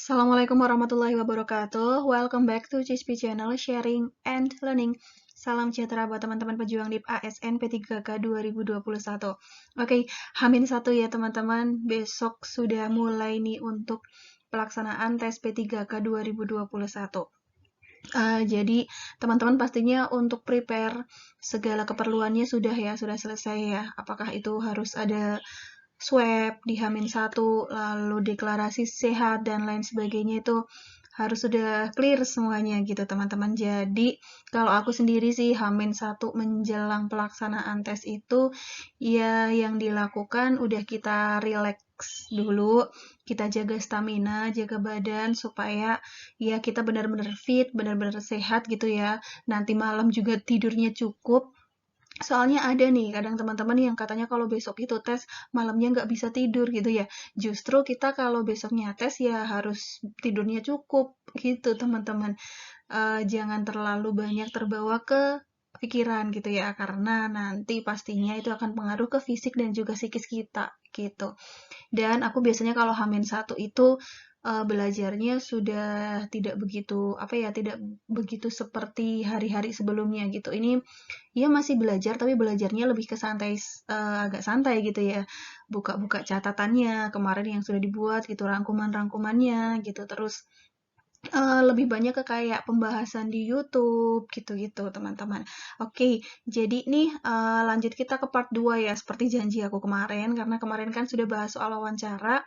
Assalamualaikum warahmatullahi wabarakatuh. Welcome back to CISP Channel Sharing and Learning. Salam sejahtera buat teman-teman pejuang DIP ASN P3K 2021. Oke, H-1 ya teman-teman. Besok sudah mulai nih untuk pelaksanaan tes P3K 2021. Jadi teman-teman pastinya untuk prepare segala keperluannya sudah selesai ya. Apakah itu harus ada swab di H-1, lalu deklarasi sehat dan lain sebagainya itu harus sudah clear semuanya gitu teman-teman. Jadi kalau aku sendiri sih H-1 menjelang pelaksanaan tes itu ya yang dilakukan udah kita relax dulu, kita jaga stamina, jaga badan supaya ya kita benar-benar fit, benar-benar sehat gitu ya. Nanti malam juga tidurnya cukup. Soalnya ada nih, kadang teman-teman yang katanya kalau besok itu tes, malamnya nggak bisa tidur gitu ya. Justru kita kalau besoknya tes ya harus tidurnya cukup gitu teman-teman. Jangan terlalu banyak terbawa ke pikiran gitu ya, karena nanti pastinya itu akan pengaruh ke fisik dan juga psikis kita gitu. Dan aku biasanya kalau H-1 itu belajarnya sudah tidak begitu seperti hari-hari sebelumnya gitu. Ini ya masih belajar tapi belajarnya lebih ke santai, agak santai gitu ya. Buka-buka catatannya kemarin yang sudah dibuat gitu, rangkuman-rangkumannya gitu. Terus lebih banyak ke kayak pembahasan di YouTube gitu-gitu teman-teman. Oke, jadi nih lanjut kita ke part 2 ya, seperti janji aku kemarin, karena kemarin kan sudah bahas soal wawancara.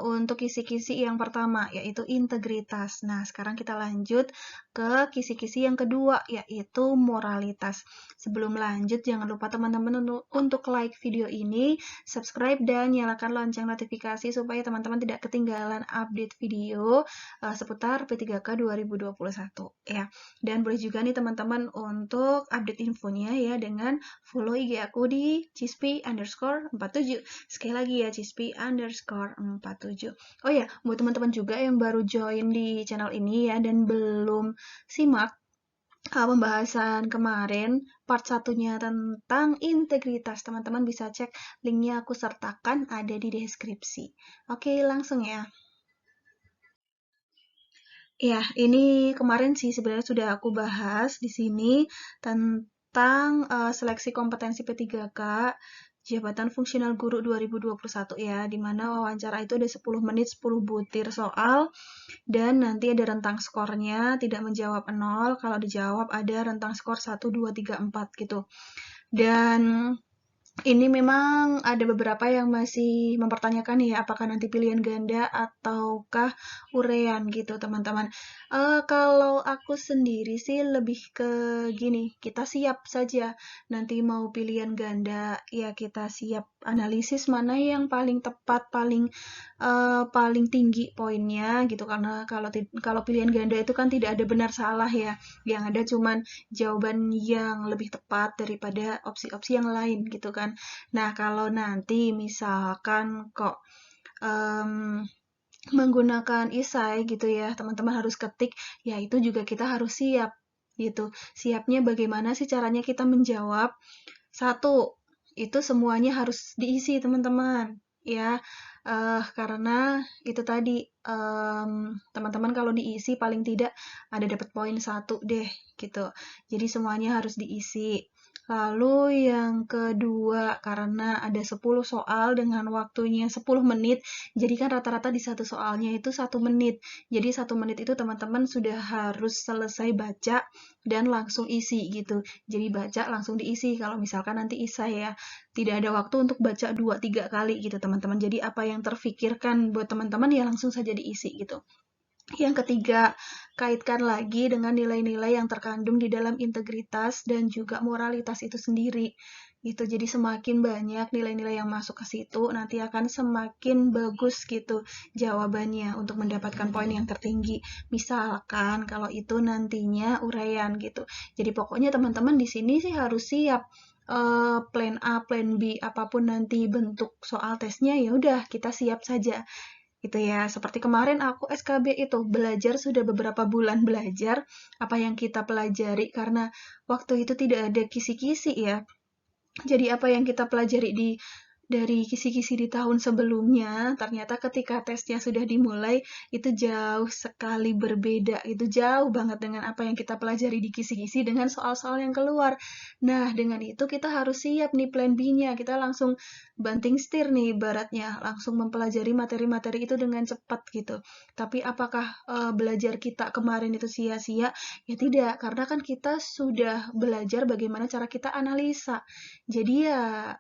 Untuk kisi-kisi yang pertama, yaitu integritas. Nah, sekarang kita lanjut ke kisi-kisi yang kedua, yaitu moralitas. Sebelum lanjut, jangan lupa teman-teman untuk like video ini, subscribe, dan nyalakan lonceng notifikasi supaya teman-teman tidak ketinggalan update video seputar P3K 2021 ya. Dan boleh juga nih teman-teman untuk update infonya ya dengan follow IG aku di cispi_47. Sekali lagi ya, cispi_47. Oh ya, buat teman-teman juga yang baru join di channel ini ya dan belum simak pembahasan kemarin part satunya tentang integritas, teman-teman bisa cek linknya aku sertakan ada di deskripsi. Oke, langsung ya. Ya, ini kemarin sih sebenarnya sudah aku bahas di sini tentang seleksi kompetensi P3K Jabatan Fungsional Guru 2021 ya, di mana wawancara itu ada 10 menit 10 butir soal dan nanti ada rentang skornya, tidak menjawab 0, kalau dijawab ada rentang skor 1, 2, 3, 4 gitu. Dan ini memang ada beberapa yang masih mempertanyakan ya, apakah nanti pilihan ganda ataukah urean gitu, teman-teman. Kalau aku sendiri sih lebih ke gini, kita siap saja. Nanti mau pilihan ganda, ya kita siap analisis mana yang paling tepat, paling tinggi poinnya gitu. Karena kalau pilihan ganda itu kan tidak ada benar salah ya. Yang ada cuman jawaban yang lebih tepat daripada opsi-opsi yang lain gitu kan. Nah, kalau nanti misalkan kok menggunakan isai gitu ya, teman-teman harus ketik, ya itu juga kita harus siap gitu. Siapnya bagaimana sih caranya kita menjawab? Satu, itu semuanya harus diisi teman-teman ya. Karena itu tadi teman-teman kalau diisi paling tidak ada dapat poin 1 deh gitu. Jadi semuanya harus diisi. Lalu yang kedua, karena ada 10 soal dengan waktunya 10 menit, jadi kan rata-rata di satu soalnya itu 1 menit. Jadi 1 menit itu teman-teman sudah harus selesai baca dan langsung isi gitu. Jadi baca langsung diisi. Kalau misalkan nanti isai ya, tidak ada waktu untuk baca 2-3 kali gitu teman-teman. Jadi apa yang terfikirkan buat teman-teman ya langsung saja diisi gitu. Yang ketiga, kaitkan lagi dengan nilai-nilai yang terkandung di dalam integritas dan juga moralitas itu sendiri. Gitu. Jadi semakin banyak nilai-nilai yang masuk ke situ, nanti akan semakin bagus gitu jawabannya untuk mendapatkan poin yang tertinggi. Misalkan kalau itu nantinya uraian gitu. Jadi pokoknya teman-teman di sini sih harus siap plan A, plan B, apapun nanti bentuk soal tesnya ya udah kita siap saja gitu ya. Seperti kemarin aku SKB itu belajar sudah beberapa bulan belajar apa yang kita pelajari karena waktu itu tidak ada kisi-kisi ya. Jadi apa yang kita pelajari di dari kisi-kisi di tahun sebelumnya, ternyata ketika tesnya sudah dimulai, itu jauh sekali berbeda. Itu jauh banget dengan apa yang kita pelajari di kisi-kisi dengan soal-soal yang keluar. Nah, dengan itu kita harus siap nih plan B-nya. Kita langsung banting setir nih ibaratnya, langsung mempelajari materi-materi itu dengan cepat gitu. Tapi apakah belajar kita kemarin itu sia-sia? Ya tidak, karena kan kita sudah belajar bagaimana cara kita analisa. Jadi ya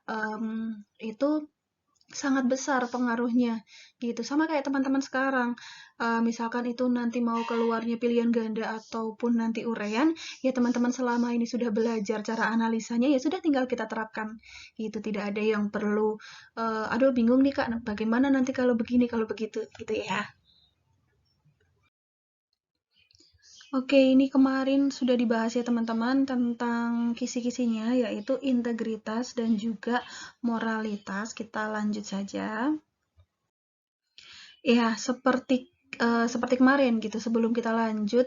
itu sangat besar pengaruhnya gitu. Sama kayak teman-teman sekarang, misalkan itu nanti mau keluarnya pilihan ganda ataupun nanti urean, ya teman-teman selama ini sudah belajar cara analisanya, ya sudah tinggal kita terapkan gitu. Tidak ada yang perlu, aduh bingung nih Kak, bagaimana nanti kalau begini, kalau begitu gitu ya. Oke, ini kemarin sudah dibahas ya teman-teman tentang kisi-kisinya, yaitu integritas dan juga moralitas. Kita lanjut saja. Ya, seperti kemarin gitu. Sebelum kita lanjut,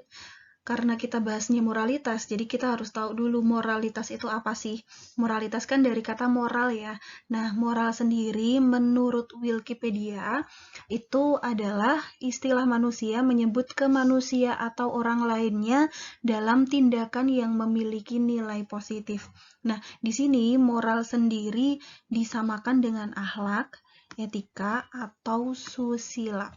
karena kita bahasnya moralitas, jadi kita harus tahu dulu moralitas itu apa sih. Moralitas kan dari kata moral ya. Nah, moral sendiri menurut Wikipedia itu adalah istilah manusia menyebut ke manusia atau orang lainnya dalam tindakan yang memiliki nilai positif. Nah, di sini moral sendiri disamakan dengan akhlak, etika, atau susila.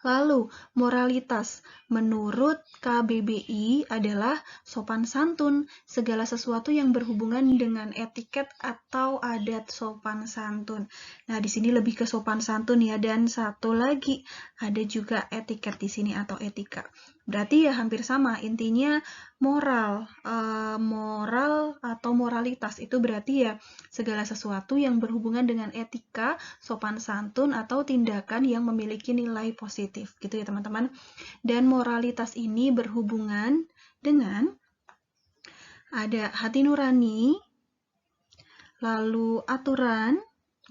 Lalu, moralitas menurut KBBI adalah sopan santun, segala sesuatu yang berhubungan dengan etiket atau adat sopan santun. Nah, di sini lebih ke sopan santun ya, dan satu lagi ada juga etiket di sini atau etika. Berarti ya hampir sama, intinya moral, moral atau moralitas itu berarti ya segala sesuatu yang berhubungan dengan etika, sopan santun, atau tindakan yang memiliki nilai positif gitu ya teman-teman. Dan moralitas ini berhubungan dengan ada hati nurani, lalu aturan.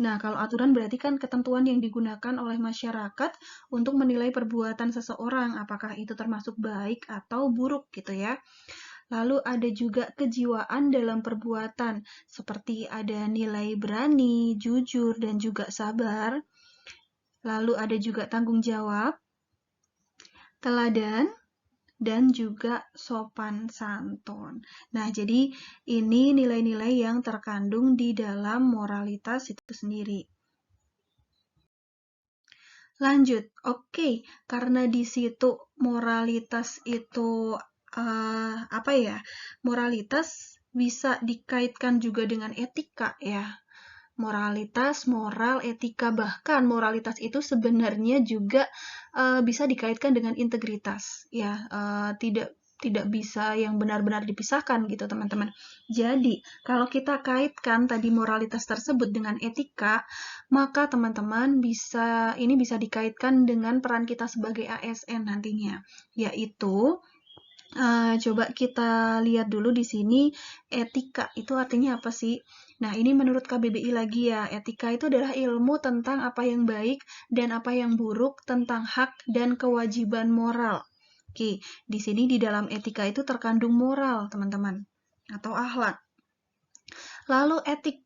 Nah, kalau aturan berarti kan ketentuan yang digunakan oleh masyarakat untuk menilai perbuatan seseorang, apakah itu termasuk baik atau buruk gitu ya. Lalu ada juga kejiwaan dalam perbuatan, seperti ada nilai berani, jujur, dan juga sabar. Lalu ada juga tanggung jawab, teladan, dan juga sopan santun. Nah, jadi ini nilai-nilai yang terkandung di dalam moralitas itu sendiri. Lanjut, oke, karena di situ moralitas itu apa ya? Moralitas bisa dikaitkan juga dengan etika ya. Moralitas, moral, etika, bahkan moralitas itu sebenarnya juga bisa dikaitkan dengan integritas ya, tidak bisa yang benar-benar dipisahkan gitu teman-teman. Jadi kalau kita kaitkan tadi moralitas tersebut dengan etika, maka teman-teman ini bisa dikaitkan dengan peran kita sebagai ASN nantinya, yaitu coba kita lihat dulu di sini etika itu artinya apa sih? Nah, ini menurut KBBI lagi ya. Etika itu adalah ilmu tentang apa yang baik dan apa yang buruk, tentang hak dan kewajiban moral. Oke, di sini di dalam etika itu terkandung moral, teman-teman, atau akhlak. Lalu etik.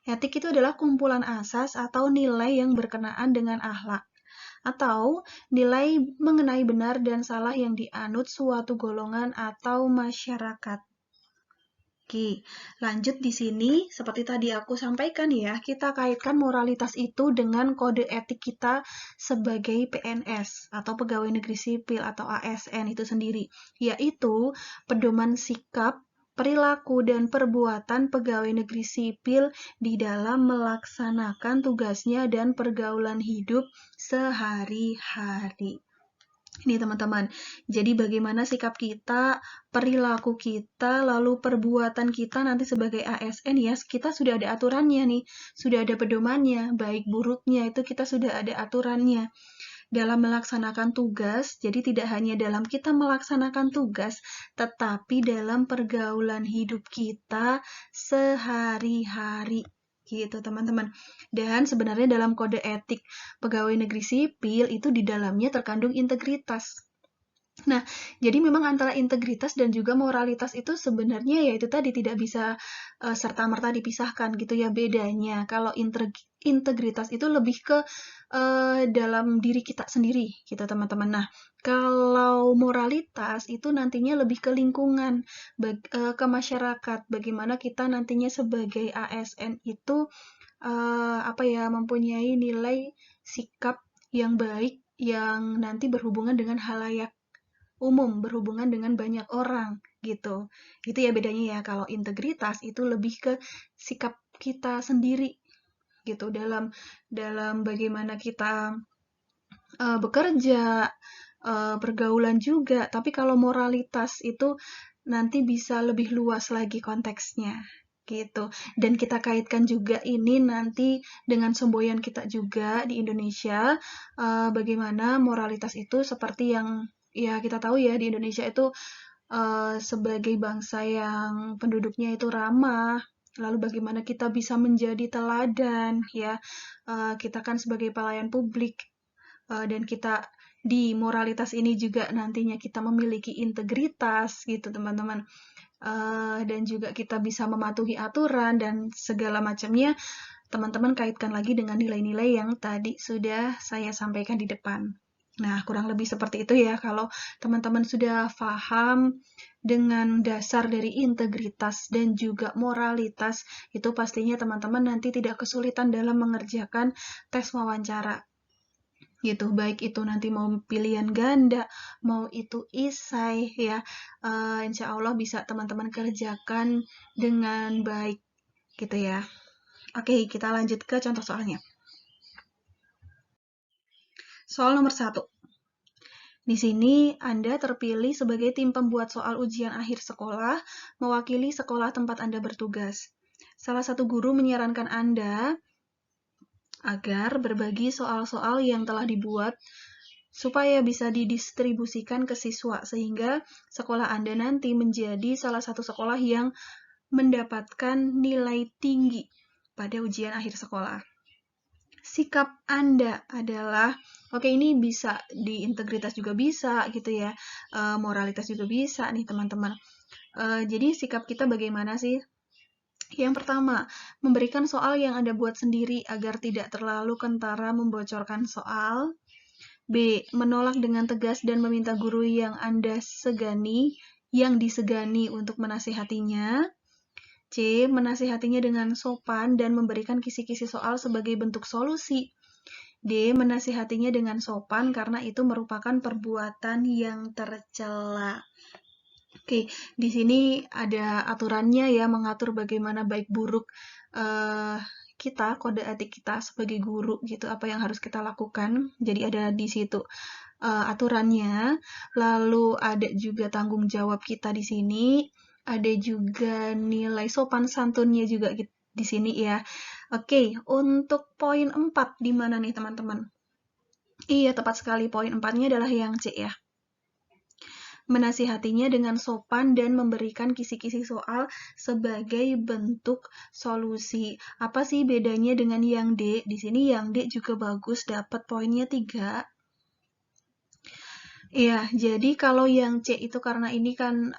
Etik itu adalah kumpulan asas atau nilai yang berkenaan dengan akhlak atau nilai mengenai benar dan salah yang dianut suatu golongan atau masyarakat. Oke, lanjut di sini seperti tadi aku sampaikan ya, kita kaitkan moralitas itu dengan kode etik kita sebagai PNS atau pegawai negeri sipil atau ASN itu sendiri, yaitu pedoman sikap, perilaku dan perbuatan pegawai negeri sipil di dalam melaksanakan tugasnya dan pergaulan hidup sehari-hari. Ini teman-teman, jadi bagaimana sikap kita, perilaku kita, lalu perbuatan kita nanti sebagai ASN ya, kita sudah ada aturannya nih, sudah ada pedomannya, baik buruknya itu kita sudah ada aturannya. Dalam melaksanakan tugas, jadi tidak hanya dalam kita melaksanakan tugas, tetapi dalam pergaulan hidup kita sehari-hari. Gitu teman-teman. Dan sebenarnya dalam kode etik pegawai negeri sipil itu di dalamnya terkandung integritas. Nah, jadi memang antara integritas dan juga moralitas itu sebenarnya ya itu tadi tidak bisa serta-merta dipisahkan gitu ya bedanya. Kalau integritas itu lebih ke dalam diri kita sendiri gitu teman-teman. Nah, kalau moralitas itu nantinya lebih ke lingkungan, ke masyarakat. Bagaimana kita nantinya sebagai ASN itu apa ya mempunyai nilai sikap yang baik yang nanti berhubungan dengan halayak umum, berhubungan dengan banyak orang gitu. Itu ya bedanya ya. Kalau integritas itu lebih ke sikap kita sendiri gitu dalam dalam bagaimana kita bekerja, pergaulan juga. Tapi kalau moralitas itu nanti bisa lebih luas lagi konteksnya gitu. Dan kita kaitkan juga ini nanti dengan semboyan kita juga di Indonesia, bagaimana moralitas itu seperti yang ya kita tahu ya di Indonesia itu sebagai bangsa yang penduduknya itu ramah, lalu bagaimana kita bisa menjadi teladan ya, kita kan sebagai pelayan publik, dan kita di moralitas ini juga nantinya kita memiliki integritas gitu teman-teman. Dan juga kita bisa mematuhi aturan dan segala macamnya, teman-teman kaitkan lagi dengan nilai-nilai yang tadi sudah saya sampaikan di depan. Nah, kurang lebih seperti itu ya. Kalau teman-teman sudah paham dengan dasar dari integritas dan juga moralitas, itu pastinya teman-teman nanti tidak kesulitan dalam mengerjakan tes wawancara gitu, baik itu nanti mau pilihan ganda, mau itu isai ya, insya Allah bisa teman-teman kerjakan dengan baik gitu ya. Oke, kita lanjut ke contoh soalnya. Soal nomor 1. Di sini Anda terpilih sebagai tim pembuat soal ujian akhir sekolah, mewakili sekolah tempat Anda bertugas. Salah satu guru menyarankan Anda agar berbagi soal-soal yang telah dibuat supaya bisa didistribusikan ke siswa, sehingga sekolah Anda nanti menjadi salah satu sekolah yang mendapatkan nilai tinggi pada ujian akhir sekolah. Sikap Anda adalah, oke ini bisa di integritas juga bisa gitu ya, moralitas juga bisa nih teman-teman. Jadi sikap kita bagaimana sih? Yang pertama, memberikan soal yang Anda buat sendiri agar tidak terlalu kentara membocorkan soal. B. Menolak dengan tegas dan meminta guru yang Anda segani, yang disegani untuk menasihatinya. C. Menasihatinya dengan sopan dan memberikan kisi-kisi soal sebagai bentuk solusi. D. Menasihatinya dengan sopan karena itu merupakan perbuatan yang tercela. Oke, di sini ada aturannya ya, mengatur bagaimana baik buruk kita, kode etik kita sebagai guru gitu, apa yang harus kita lakukan. Jadi ada di situ aturannya, lalu ada juga tanggung jawab kita di sini, ada juga nilai sopan santunnya juga di sini ya. Oke, untuk poin 4 di mana nih teman-teman? Iya, tepat sekali. Poin 4-nya adalah yang C ya. Menasihatinya dengan sopan dan memberikan kisi-kisi soal sebagai bentuk solusi. Apa sih bedanya dengan yang D? Di sini yang D juga bagus, dapat poinnya 3. Iya, jadi kalau yang C itu karena ini kan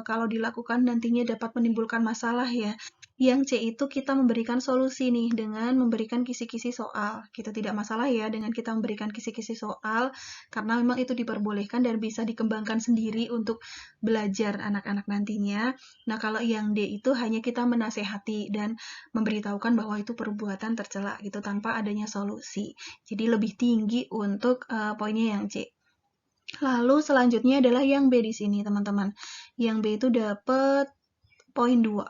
kalau dilakukan nantinya dapat menimbulkan masalah ya. Yang C itu kita memberikan solusi nih dengan memberikan kisi-kisi soal. Kita tidak masalah ya dengan kita memberikan kisi-kisi soal karena memang itu diperbolehkan dan bisa dikembangkan sendiri untuk belajar anak-anak nantinya. Nah, kalau yang D itu hanya kita menasehati dan memberitahukan bahwa itu perbuatan tercela gitu tanpa adanya solusi. Jadi lebih tinggi untuk poinnya yang C. Lalu selanjutnya adalah yang B di sini, teman-teman. Yang B itu dapat poin 2.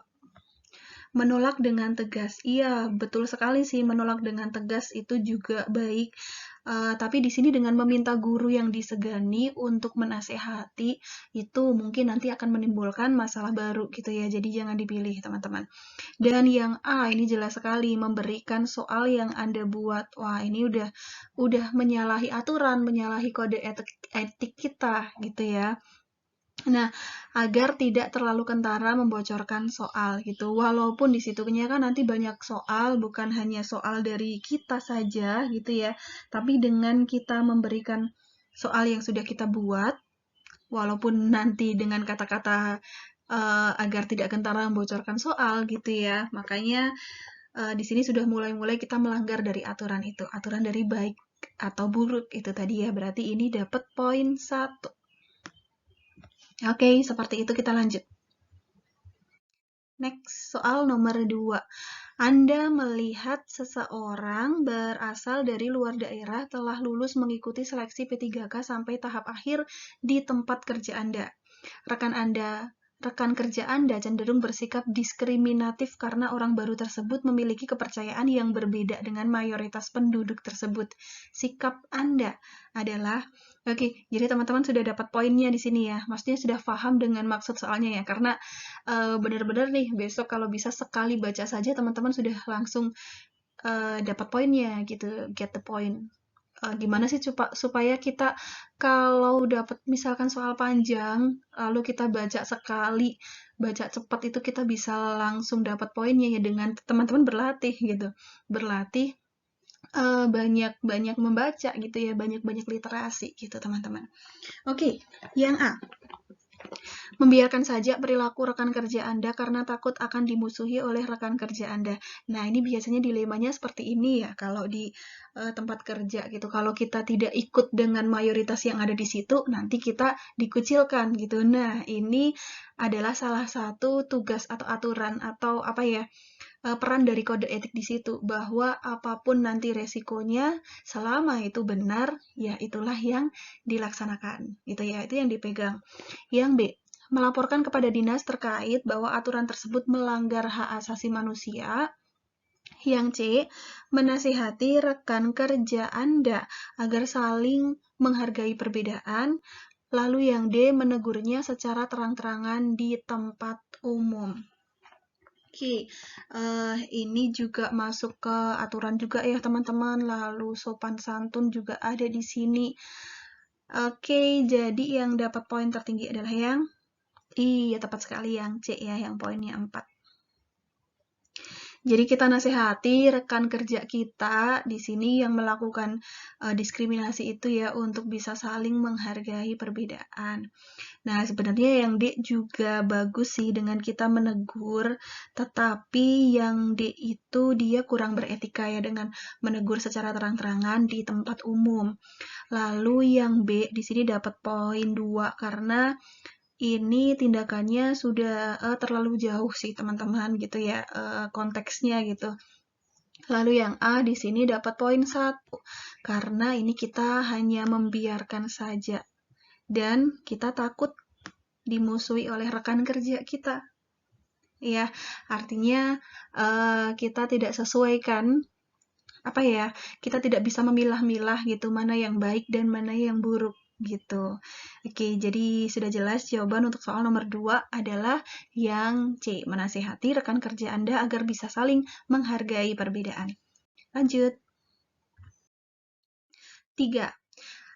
Menolak dengan tegas. Iya, betul sekali sih menolak dengan tegas itu juga baik. Tapi di sini dengan meminta guru yang disegani untuk menasehati itu mungkin nanti akan menimbulkan masalah baru gitu ya. Jadi jangan dipilih, teman-teman. Dan yang A ini jelas sekali memberikan soal yang Anda buat. Wah, ini udah menyalahi aturan, menyalahi kode etik kita gitu ya. Nah, agar tidak terlalu kentara membocorkan soal gitu. Walaupun di situnya kan nanti banyak soal, bukan hanya soal dari kita saja gitu ya. Tapi dengan kita memberikan soal yang sudah kita buat, walaupun nanti dengan kata-kata agar tidak kentara membocorkan soal gitu ya. Makanya di sini sudah mulai-mulai kita melanggar dari aturan itu, aturan dari baik atau buruk itu tadi ya. Berarti ini dapat poin 1. Oke, seperti itu kita lanjut. Next, soal nomor 2. Anda melihat seseorang berasal dari luar daerah telah lulus mengikuti seleksi P3K sampai tahap akhir di tempat kerja Anda. Rekan kerja Anda cenderung bersikap diskriminatif karena orang baru tersebut memiliki kepercayaan yang berbeda dengan mayoritas penduduk tersebut. Sikap Anda adalah Oke, jadi teman-teman sudah dapat poinnya di sini ya. Maksudnya sudah paham dengan maksud soalnya ya, karena benar-benar nih besok kalau bisa sekali baca saja teman-teman sudah langsung dapat poinnya gitu, get the point. Gimana sih supaya kita kalau dapat misalkan soal panjang lalu kita baca sekali, baca cepat itu kita bisa langsung dapat poinnya ya dengan teman-teman berlatih gitu. Berlatih banyak-banyak membaca gitu ya, banyak-banyak literasi gitu teman-teman. Oke, yang A. Membiarkan saja perilaku rekan kerja Anda karena takut akan dimusuhi oleh rekan kerja Anda. Nah, ini biasanya dilemanya seperti ini ya, kalau di tempat kerja gitu. Kalau kita tidak ikut dengan mayoritas yang ada di situ, nanti kita dikucilkan gitu. Nah, ini adalah salah satu tugas atau aturan atau apa ya, peran dari kode etik di situ, bahwa apapun nanti resikonya, selama itu benar, ya itulah yang dilaksanakan. Gitu ya, itu yang dipegang. Yang B, melaporkan kepada dinas terkait bahwa aturan tersebut melanggar hak asasi manusia. Yang C, menasihati rekan kerja Anda agar saling menghargai perbedaan. Lalu yang D, menegurnya secara terang-terangan di tempat umum. Oke, ini juga masuk ke aturan juga ya teman-teman, lalu sopan santun juga ada di sini. Oke, jadi yang dapat poin tertinggi adalah yang iya, tepat sekali yang C ya, yang poinnya 4. Jadi kita nasihati rekan kerja kita di sini yang melakukan diskriminasi itu ya untuk bisa saling menghargai perbedaan. Nah, sebenarnya yang D juga bagus sih dengan kita menegur, tetapi yang D itu dia kurang beretika ya dengan menegur secara terang-terangan di tempat umum. Lalu yang B di sini dapat poin 2 karena ini tindakannya sudah terlalu jauh sih teman-teman gitu ya konteksnya gitu. Lalu yang A di sini dapat poin 1 karena ini kita hanya membiarkan saja dan kita takut dimusuhi oleh rekan kerja kita. Ya, artinya kita tidak sesuaikan apa ya? Kita tidak bisa memilah-milah gitu mana yang baik dan mana yang buruk gitu. Oke, jadi sudah jelas jawaban untuk soal nomor 2 adalah yang C, menasihati rekan kerja Anda agar bisa saling menghargai perbedaan. Lanjut. 3.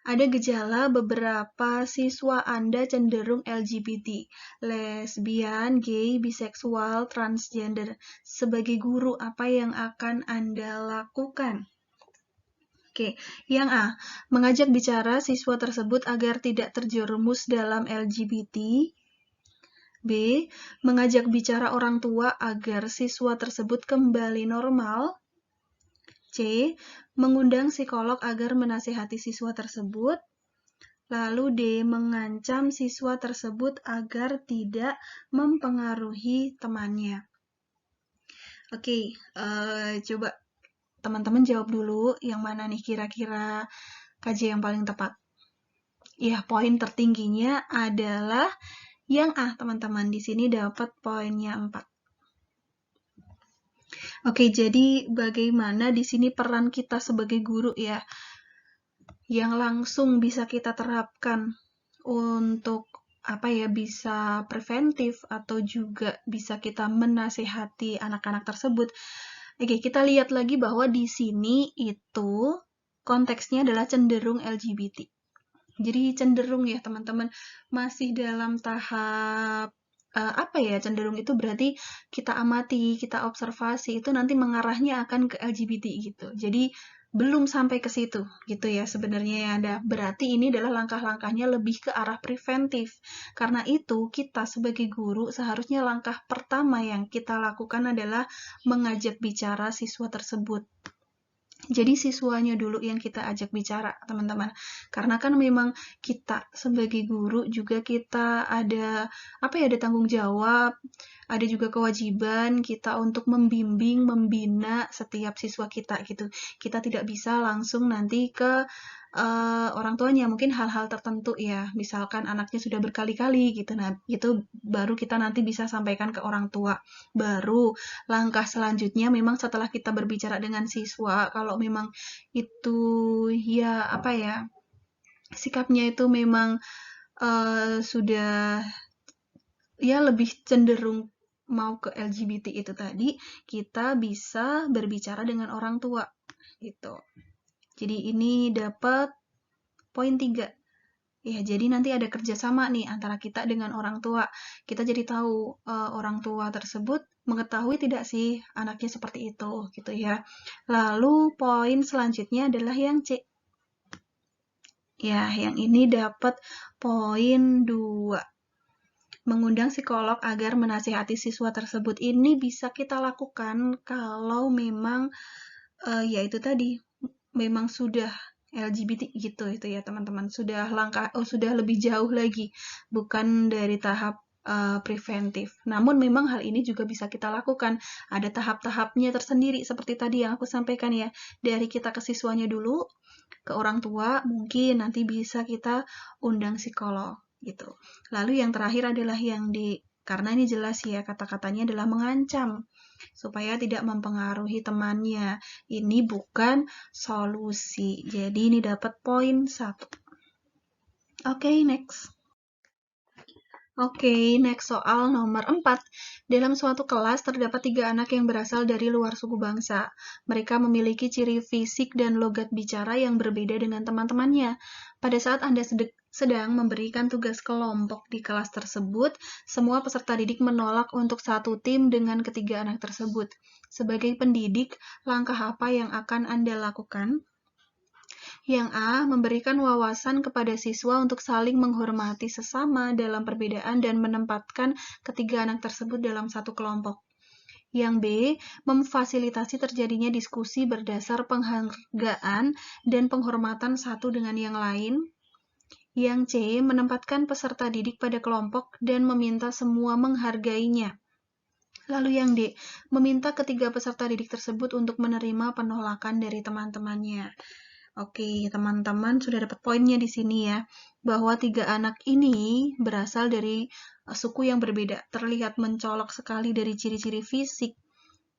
Ada gejala beberapa siswa Anda cenderung LGBT, lesbian, gay, biseksual, transgender. Sebagai guru, apa yang akan Anda lakukan? Oke, yang A, mengajak bicara siswa tersebut agar tidak terjerumus dalam LGBT. B, mengajak bicara orang tua agar siswa tersebut kembali normal. C, mengundang psikolog agar menasihati siswa tersebut. Lalu D, mengancam siswa tersebut agar tidak mempengaruhi temannya. Oke, coba teman-teman jawab dulu yang mana nih kira-kira KJ yang paling tepat. Ya, poin tertingginya adalah yang A, teman-teman. Di sini dapat poinnya 4. Oke, jadi bagaimana di sini peran kita sebagai guru ya, yang langsung bisa kita terapkan untuk apa ya, bisa preventif atau juga bisa kita menasehati anak-anak tersebut. Oke, kita lihat lagi bahwa di sini itu konteksnya adalah cenderung LGBT. Jadi cenderung ya teman-teman, masih dalam tahap apa ya, cenderung itu berarti kita amati, kita observasi, itu nanti mengarahnya akan ke LGBT gitu. Jadi belum sampai ke situ gitu ya sebenarnya ya ada. Berarti ini adalah langkah-langkahnya lebih ke arah preventif. Karena itu kita sebagai guru seharusnya langkah pertama yang kita lakukan adalah mengajak bicara siswa tersebut. Jadi siswanya dulu yang kita ajak bicara, teman-teman. Karena kan memang kita sebagai guru juga kita ada ada tanggung jawab, ada juga kewajiban kita untuk membimbing, membina setiap siswa kita gitu. Kita tidak bisa langsung nanti ke orang tuanya, mungkin hal-hal tertentu ya, misalkan anaknya sudah berkali-kali gitu. Nah, itu baru kita nanti bisa sampaikan ke orang tua. Baru langkah selanjutnya memang setelah kita berbicara dengan siswa, kalau memang itu ya sikapnya itu memang sudah ya lebih cenderung mau ke LGBT itu tadi, kita bisa berbicara dengan orang tua gitu. Jadi ini dapat poin 3. Ya, jadi nanti ada kerjasama nih antara kita dengan orang tua. Kita jadi tahu orang tua tersebut mengetahui tidak sih anaknya seperti itu, gitu ya. Lalu poin selanjutnya adalah yang C. Ya, yang ini dapat poin 2. Mengundang psikolog agar menasihati siswa tersebut. Ini bisa kita lakukan kalau memang yaitu tadi memang sudah LGBT gitu itu ya teman-teman, sudah sudah lebih jauh lagi, bukan dari tahap preventif. Namun memang hal ini juga bisa kita lakukan, ada tahap-tahapnya tersendiri seperti tadi yang aku sampaikan ya, dari kita ke siswanya dulu, ke orang tua, mungkin nanti bisa kita undang psikolog gitu. Lalu yang terakhir adalah yang karena ini jelas ya kata-katanya adalah mengancam supaya tidak mempengaruhi temannya. Ini bukan solusi. Jadi ini dapat poin 1. Oke, next. Oke, next soal nomor 4. Dalam suatu kelas terdapat 3 anak yang berasal dari luar suku bangsa. Mereka memiliki ciri fisik dan logat bicara yang berbeda dengan teman-temannya. Pada saat Anda sedang memberikan tugas kelompok di kelas tersebut, semua peserta didik menolak untuk satu tim dengan ketiga anak tersebut. Sebagai pendidik, langkah apa yang akan Anda lakukan? Yang A. Memberikan wawasan kepada siswa untuk saling menghormati sesama dalam perbedaan dan menempatkan ketiga anak tersebut dalam satu kelompok. Yang B. Memfasilitasi terjadinya diskusi berdasar penghargaan dan penghormatan satu dengan yang lain. Yang C. Menempatkan peserta didik pada kelompok dan meminta semua menghargainya. Lalu yang D. Meminta ketiga peserta didik tersebut untuk menerima penolakan dari teman-temannya. Oke, teman-teman sudah dapat poinnya di sini ya, bahwa 3 anak ini berasal dari suku yang berbeda, terlihat mencolok sekali dari ciri-ciri fisik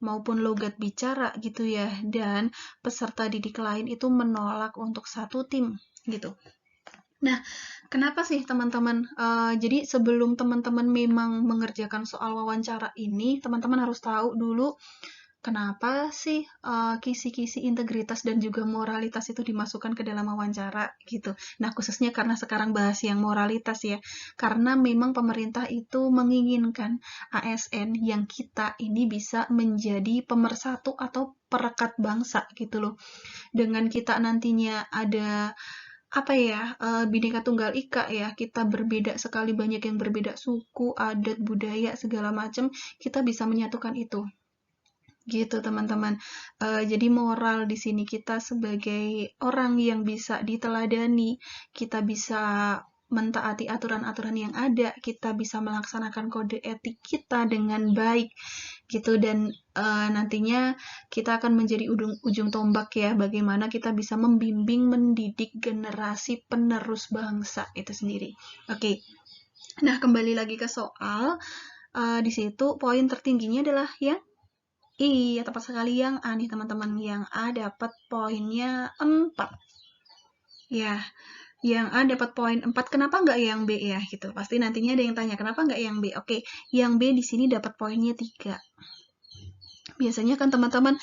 maupun logat bicara gitu ya, dan peserta didik lain itu menolak untuk satu tim gitu. Nah, kenapa sih teman-teman? Jadi sebelum teman-teman memang mengerjakan soal wawancara ini, teman-teman harus tahu dulu kenapa sih kisi-kisi integritas dan juga moralitas itu dimasukkan ke dalam wawancara gitu. Nah, khususnya karena sekarang bahas yang moralitas ya. Karena memang pemerintah itu menginginkan ASN yang kita ini bisa menjadi pemersatu atau perekat bangsa gitu loh. Dengan kita nantinya ada Bhinneka Tunggal Ika ya, kita berbeda sekali, banyak yang berbeda suku, adat, budaya, segala macam, kita bisa menyatukan itu gitu teman-teman. Jadi moral di sini kita sebagai orang yang bisa diteladani, kita bisa mentaati aturan-aturan yang ada, kita bisa melaksanakan kode etik kita dengan baik gitu, dan nantinya kita akan menjadi ujung tombak ya, bagaimana kita bisa membimbing, mendidik generasi penerus bangsa itu sendiri. Oke. Nah, kembali lagi ke soal, di situ poin tertingginya adalah yang iya, tepat sekali yang A nih teman-teman. Yang A dapat poinnya 4. Ya, yang A dapat poin 4. Kenapa nggak yang B ya? Gitu. Pasti nantinya ada yang tanya, kenapa nggak yang B? Oke, yang B di sini dapat poinnya 3. Biasanya kan teman-teman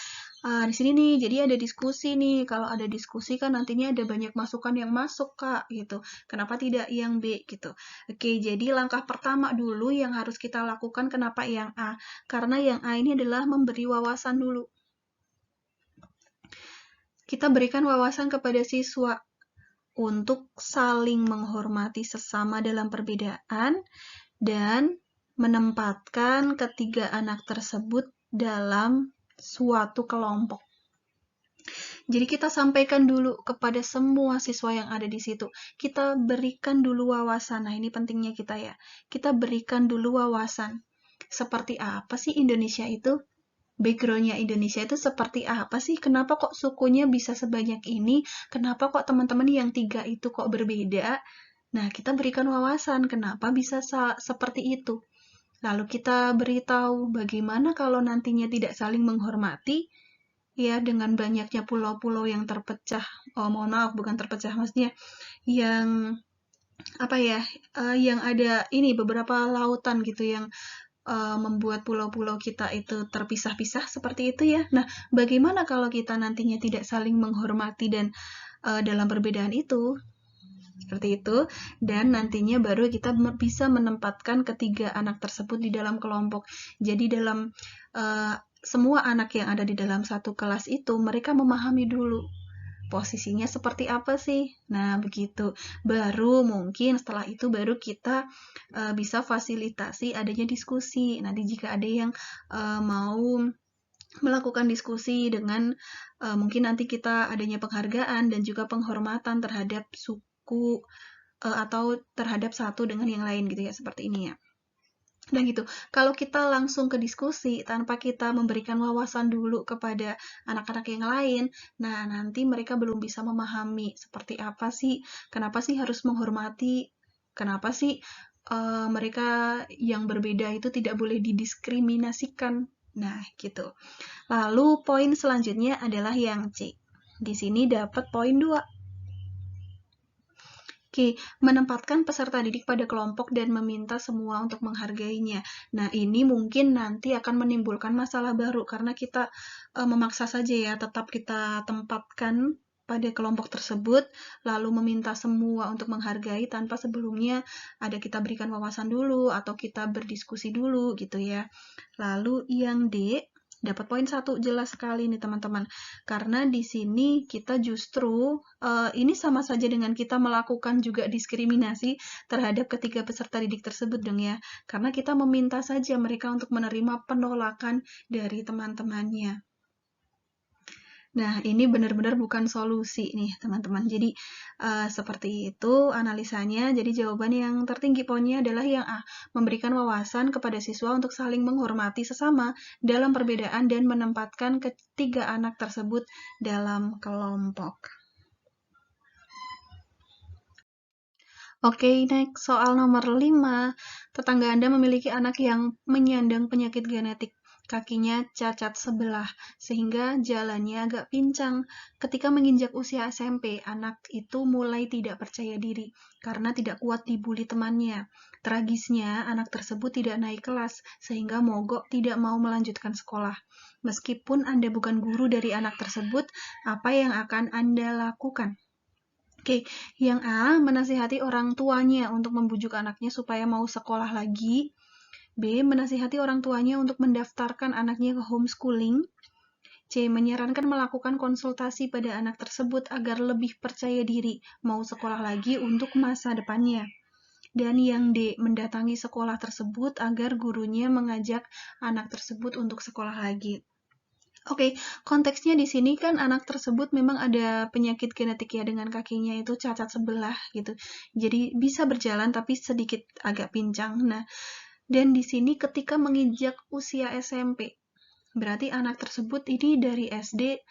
di sini nih, jadi ada diskusi nih. Kalau ada diskusi kan nantinya ada banyak masukan yang masuk, Kak, gitu. Kenapa tidak yang B, gitu. Oke, jadi langkah pertama dulu yang harus kita lakukan kenapa yang A? Karena yang A ini adalah memberi wawasan dulu. kita berikan wawasan kepada siswa untuk saling menghormati sesama dalam perbedaan dan menempatkan ketiga anak tersebut dalam suatu kelompok. Jadi kita sampaikan dulu kepada semua siswa yang ada di situ. Kita berikan dulu wawasan. Nah, ini pentingnya kita ya. Kita berikan dulu wawasan. Seperti apa sih Indonesia itu? Background-nya Indonesia itu seperti apa sih? Kenapa kok sukunya bisa sebanyak ini? Kenapa kok teman-teman yang 3 itu kok berbeda? Nah, kita berikan wawasan kenapa bisa seperti itu. Lalu kita beritahu bagaimana kalau nantinya tidak saling menghormati, ya dengan banyaknya pulau-pulau yang terpecah. Oh, mohon maaf, bukan terpecah, maksudnya yang apa ya? Yang ada ini beberapa lautan gitu yang membuat pulau-pulau kita itu terpisah-pisah seperti itu ya. Nah, bagaimana kalau kita nantinya tidak saling menghormati dan dalam perbedaan itu? Seperti itu, dan nantinya baru kita bisa menempatkan ketiga anak tersebut di dalam kelompok. Jadi dalam semua anak yang ada di dalam satu kelas itu, mereka memahami dulu posisinya seperti apa sih. Nah, begitu. Baru mungkin setelah itu baru kita bisa fasilitasi adanya diskusi. Nanti jika ada yang mau melakukan diskusi dengan mungkin nanti kita adanya penghargaan dan juga penghormatan terhadap suku atau terhadap satu dengan yang lain gitu ya, seperti ini ya. Dan gitu, kalau kita langsung ke diskusi tanpa kita memberikan wawasan dulu kepada anak-anak yang lain, nah nanti mereka belum bisa memahami seperti apa sih, kenapa sih harus menghormati, kenapa sih mereka yang berbeda itu tidak boleh didiskriminasikan. Nah, gitu. Lalu poin selanjutnya adalah yang C. Di sini dapat poin 2. Oke, menempatkan peserta didik pada kelompok dan meminta semua untuk menghargainya. Nah, ini mungkin nanti akan menimbulkan masalah baru karena kita memaksa saja ya, tetap kita tempatkan pada kelompok tersebut, lalu meminta semua untuk menghargai tanpa sebelumnya ada kita berikan wawasan dulu atau kita berdiskusi dulu gitu ya. Lalu yang D, dapat poin 1 jelas sekali nih teman-teman, karena di sini kita justru ini sama saja dengan kita melakukan juga diskriminasi terhadap ketiga peserta didik tersebut dong ya, karena kita meminta saja mereka untuk menerima penolakan dari teman-temannya. Nah, ini benar-benar bukan solusi nih, teman-teman. Jadi, seperti itu analisanya. Jadi, jawaban yang tertinggi poinnya adalah yang A, memberikan wawasan kepada siswa untuk saling menghormati sesama dalam perbedaan dan menempatkan ketiga anak tersebut dalam kelompok. Oke, next. Soal nomor 5. Tetangga Anda memiliki anak yang menyandang penyakit genetik. Kakinya cacat sebelah, sehingga jalannya agak pincang. Ketika menginjak usia SMP, anak itu mulai tidak percaya diri karena tidak kuat dibully temannya. Tragisnya, anak tersebut tidak naik kelas, sehingga mogok tidak mau melanjutkan sekolah. Meskipun Anda bukan guru dari anak tersebut, apa yang akan Anda lakukan? Oke, yang A, menasihati orang tuanya untuk membujuk anaknya supaya mau sekolah lagi. B, menasihati orang tuanya untuk mendaftarkan anaknya ke homeschooling. C, menyarankan melakukan konsultasi pada anak tersebut agar lebih percaya diri mau sekolah lagi untuk masa depannya. Dan yang D, mendatangi sekolah tersebut agar gurunya mengajak anak tersebut untuk sekolah lagi. Oke, konteksnya di sini kan anak tersebut memang ada penyakit genetik ya, dengan kakinya itu cacat sebelah gitu. Jadi bisa berjalan tapi sedikit agak pincang. Nah, dan di sini ketika menginjak usia SMP, berarti anak tersebut ini dari SD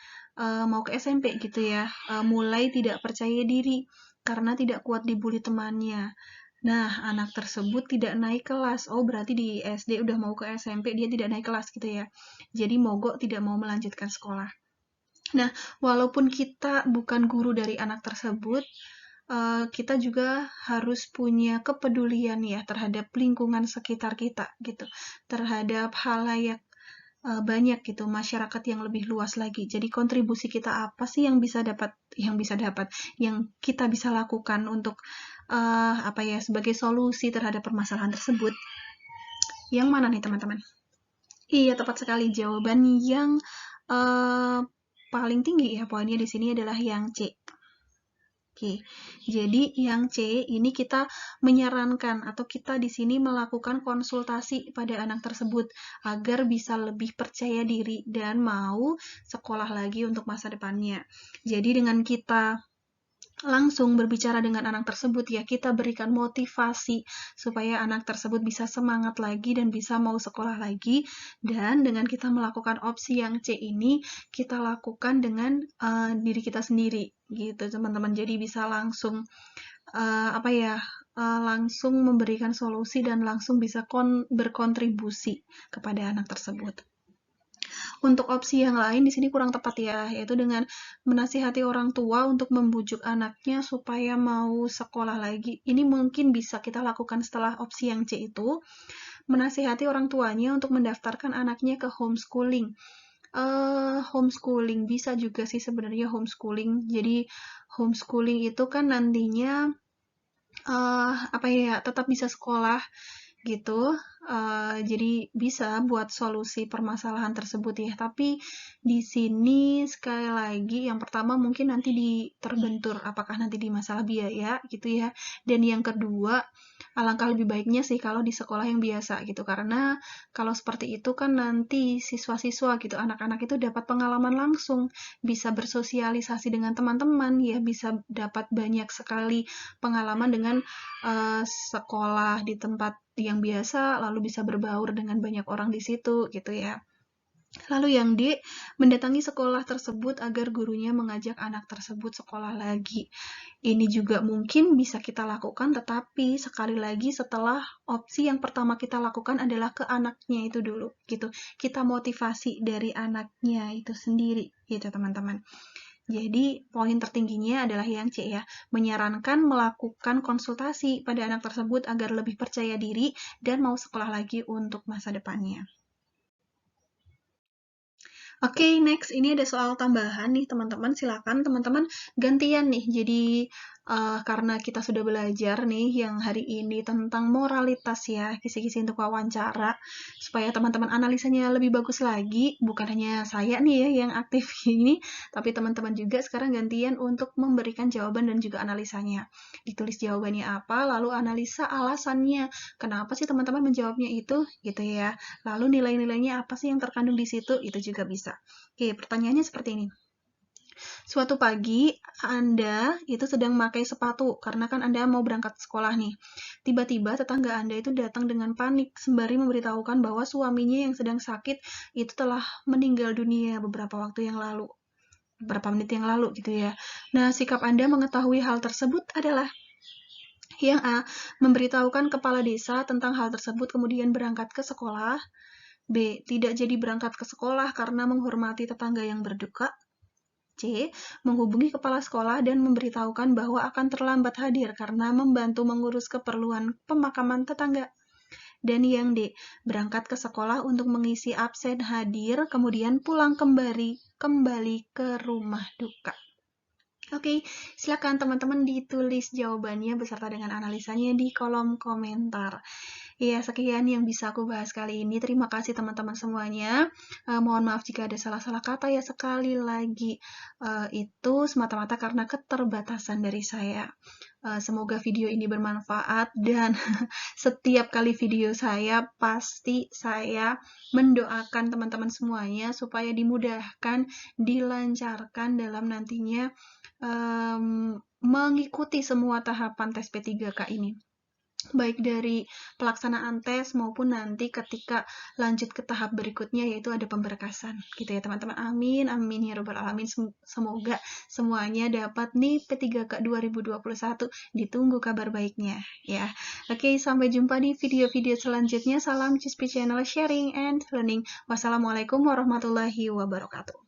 mau ke SMP gitu ya, mulai tidak percaya diri karena tidak kuat dibully temannya. Nah, anak tersebut tidak naik kelas. Oh, berarti di SD udah mau ke SMP, dia tidak naik kelas gitu ya. Jadi mogok, tidak mau melanjutkan sekolah. Nah, walaupun kita bukan guru dari anak tersebut, kita juga harus punya kepedulian ya terhadap lingkungan sekitar kita gitu, terhadap halayak banyak gitu, masyarakat yang lebih luas lagi. Jadi kontribusi kita apa sih yang yang kita bisa lakukan untuk sebagai solusi terhadap permasalahan tersebut. Yang mana nih teman-teman? Iya, tepat sekali jawaban yang paling tinggi ya poinnya di sini adalah yang C. Oke, jadi yang C ini kita menyarankan atau kita di sini melakukan konsultasi pada anak tersebut agar bisa lebih percaya diri dan mau sekolah lagi untuk masa depannya. Jadi dengan kita langsung berbicara dengan anak tersebut ya, kita berikan motivasi supaya anak tersebut bisa semangat lagi dan bisa mau sekolah lagi. Dan dengan kita melakukan opsi yang C ini, kita lakukan dengan diri kita sendiri gitu teman-teman. Jadi bisa langsung langsung memberikan solusi dan langsung bisa berkontribusi kepada anak tersebut. Untuk opsi yang lain di sini kurang tepat ya, yaitu dengan menasihati orang tua untuk membujuk anaknya supaya mau sekolah lagi. Ini mungkin bisa kita lakukan setelah opsi yang C itu, menasihati orang tuanya untuk mendaftarkan anaknya ke homeschooling. Homeschooling bisa juga sih sebenarnya homeschooling. Jadi homeschooling itu kan nantinya tetap bisa sekolah gitu. Jadi bisa buat solusi permasalahan tersebut ya. Tapi di sini sekali lagi yang pertama mungkin nanti terbentur apakah nanti di masalah biaya gitu ya. Dan yang kedua, alangkah lebih baiknya sih kalau di sekolah yang biasa gitu. Karena kalau seperti itu kan nanti siswa-siswa gitu, anak-anak itu dapat pengalaman langsung, bisa bersosialisasi dengan teman-teman ya, bisa dapat banyak sekali pengalaman dengan sekolah di tempat yang biasa, lalu bisa berbaur dengan banyak orang di situ gitu ya. Lalu yang D, mendatangi sekolah tersebut agar gurunya mengajak anak tersebut sekolah lagi. Ini juga mungkin bisa kita lakukan, tetapi sekali lagi setelah opsi yang pertama kita lakukan adalah ke anaknya itu dulu gitu. Kita motivasi dari anaknya itu sendiri gitu teman-teman. Jadi, poin tertingginya adalah yang C ya, menyarankan melakukan konsultasi pada anak tersebut agar lebih percaya diri dan mau sekolah lagi untuk masa depannya. Oke, next ini ada soal tambahan nih teman-teman, silakan teman-teman gantian nih. Jadi karena kita sudah belajar nih yang hari ini tentang moralitas ya, kisi-kisi untuk wawancara, supaya teman-teman analisanya lebih bagus lagi, bukan hanya saya nih ya yang aktif ini, tapi teman-teman juga sekarang gantian untuk memberikan jawaban dan juga analisanya. Ditulis jawabannya apa, lalu analisa alasannya, kenapa sih teman-teman menjawabnya itu, gitu ya. Lalu nilai-nilainya apa sih yang terkandung di situ, itu juga bisa. Oke, pertanyaannya seperti ini. Suatu pagi, Anda itu sedang memakai sepatu, karena kan Anda mau berangkat sekolah nih. Tiba-tiba tetangga Anda itu datang dengan panik, sembari memberitahukan bahwa suaminya yang sedang sakit itu telah meninggal dunia beberapa waktu yang lalu. Beberapa menit yang lalu gitu ya. Nah, sikap Anda mengetahui hal tersebut adalah yang A, memberitahukan kepala desa tentang hal tersebut kemudian berangkat ke sekolah. B, tidak jadi berangkat ke sekolah karena menghormati tetangga yang berduka. C, menghubungi kepala sekolah dan memberitahukan bahwa akan terlambat hadir karena membantu mengurus keperluan pemakaman tetangga. Dan yang D, berangkat ke sekolah untuk mengisi absen hadir, kemudian pulang kembali ke rumah duka. Oke, silakan teman-teman ditulis jawabannya beserta dengan analisanya di kolom komentar. Ya, sekian yang bisa aku bahas kali ini. Terima kasih teman-teman semuanya. Mohon maaf jika ada salah-salah kata ya, sekali lagi. Itu semata-mata karena keterbatasan dari saya. Semoga video ini bermanfaat dan setiap kali video saya pasti saya mendoakan teman-teman semuanya supaya dimudahkan, dilancarkan dalam nantinya mengikuti semua tahapan tes P3K ini. Baik dari pelaksanaan tes maupun nanti ketika lanjut ke tahap berikutnya yaitu ada pemberkasan gitu ya teman-teman. Amin amin ya robbal alamin. Semoga semuanya dapat nih P3K 2021. Ditunggu kabar baiknya ya. Oke, sampai jumpa di video-video selanjutnya. Salam Cispi Channel Sharing and Learning. Wassalamualaikum warahmatullahi wabarakatuh.